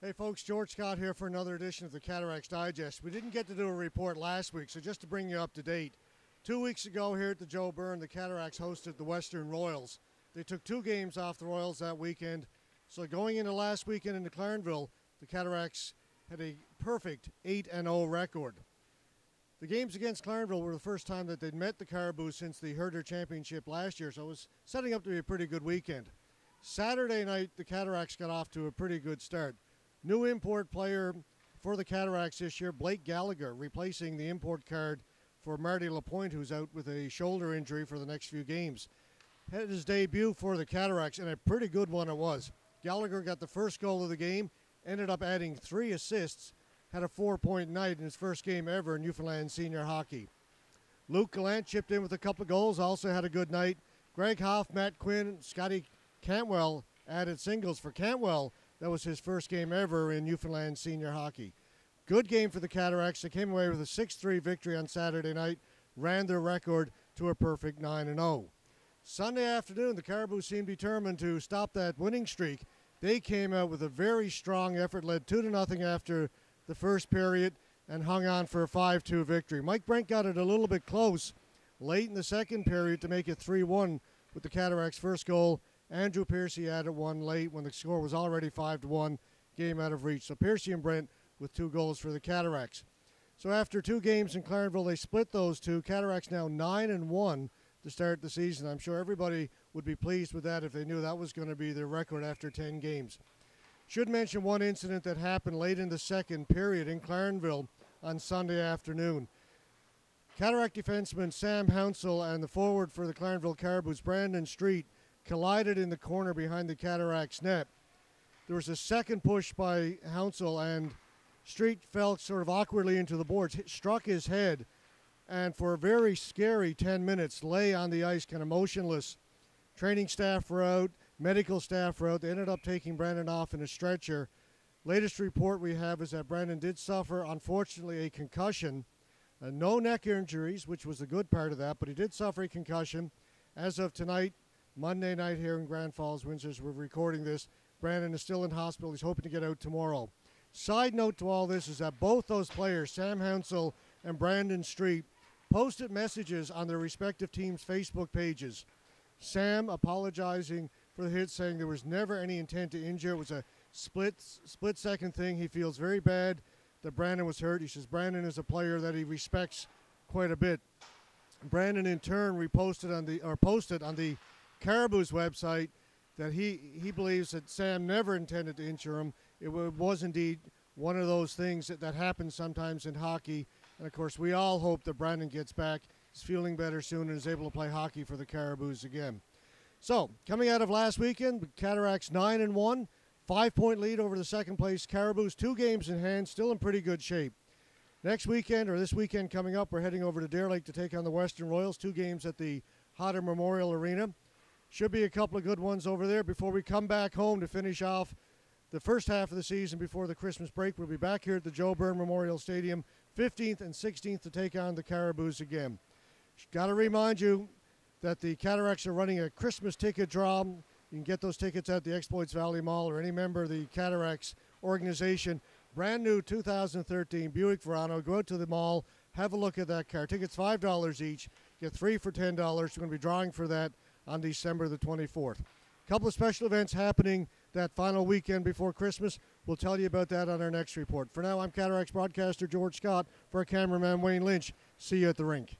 Hey folks, George Scott here for another edition of the Cataracts Digest. We didn't get to do a report last week, so just to bring you up to date, 2 weeks ago here at the Joe Byrne, the Cataracts hosted the Western Royals. They took 2 games off the Royals that weekend, so going into last weekend into Clarendville, the Cataracts had a perfect 8-0 record. The games against Clarendville were the first time that they'd met the Caribous since the Herder Championship last year, so it was setting up to be a pretty good weekend. Saturday night, the Cataracts got off to a pretty good start. New import player for the Cataracts this year, Blake Gallagher, replacing the import card for Marty Lapointe, who's out with a shoulder injury for the next few games. Had his debut for the Cataracts, and a pretty good one it was. Gallagher got the first goal of the game, ended up adding 3 assists, had a 4-point night in his first game ever in Newfoundland senior hockey. Luke Gallant chipped in with a couple of goals, also had a good night. Greg Hoff, Matt Quinn, Scotty Cantwell added singles for Cantwell. That was his first game ever in Newfoundland senior hockey. Good game for the Cataracts. They came away with a 6-3 victory on Saturday night, ran their record to a perfect 9-0. Sunday afternoon, the Caribous seemed determined to stop that winning streak. They came out with a very strong effort, led 2-0 after the first period, and hung on for a 5-2 victory. Mike Brent got it a little bit close late in the second period to make it 3-1 with the Cataracts' first goal. Andrew Piercy added one late when the score was already 5-1, game out of reach. So Piercy and Brent with 2 goals for the Cataracts. So after 2 games in Clarendville, they split those 2. Cataracts now 9-1 to start the season. I'm sure everybody would be pleased with that if they knew that was going to be their record after 10 games. Should mention one incident that happened late in the second period in Clarendville on Sunday afternoon. Cataract defenseman Sam Hounsell and the forward for the Clarendville Caribous, Brandon Street, collided in the corner behind the Cataracts net. There was a second push by Hounsell, and Street fell sort of awkwardly into the boards, struck his head, and for a very scary 10 minutes lay on the ice kind of motionless. Training staff were out, medical staff were out. They ended up taking Brandon off in a stretcher. Latest report we have is that Brandon did suffer, unfortunately, a concussion. No neck injuries, which was the good part of that, but he did suffer a concussion. As of tonight, Monday night here in Grand Falls-Windsor, as we're recording this, Brandon is still in hospital. He's hoping to get out tomorrow. Side note to all this is that both those players, Sam Hounsell and Brandon Street, posted messages on their respective teams' Facebook pages. Sam apologizing for the hit, saying there was never any intent to injure. It was a split-second thing. He feels very bad that Brandon was hurt. He says Brandon is a player that he respects quite a bit. Brandon, in turn, posted on the Caribous website that he believes that Sam never intended to injure him. It was indeed one of those things that happens sometimes in hockey. And, of course, we all hope that Brandon gets back, is feeling better soon, and is able to play hockey for the Caribous again. So, coming out of last weekend, the Cataracts 9-1, 5-point lead over the second-place Caribous, 2 games in hand, still in pretty good shape. Next weekend, or this weekend coming up, we're heading over to Deer Lake to take on the Western Royals, 2 games at the Hodder Memorial Arena. Should be a couple of good ones over there before we come back home to finish off the first half of the season before the Christmas break. We'll be back here at the Joe Byrne Memorial Stadium, 15th and 16th, to take on the Caribous again. Got to remind you that the Cataracts are running a Christmas ticket draw. You can get those tickets at the Exploits Valley Mall or any member of the Cataracts organization. Brand new 2013 Buick Verano. Go out to the mall, have a look at that car. Tickets $5 each. Get 3 for $10. We're going to be drawing for that on December the 24th. A couple of special events happening that final weekend before Christmas. We'll tell you about that on our next report. For now, I'm Cataracts broadcaster George Scott. For our cameraman Wayne Lynch, see you at the rink.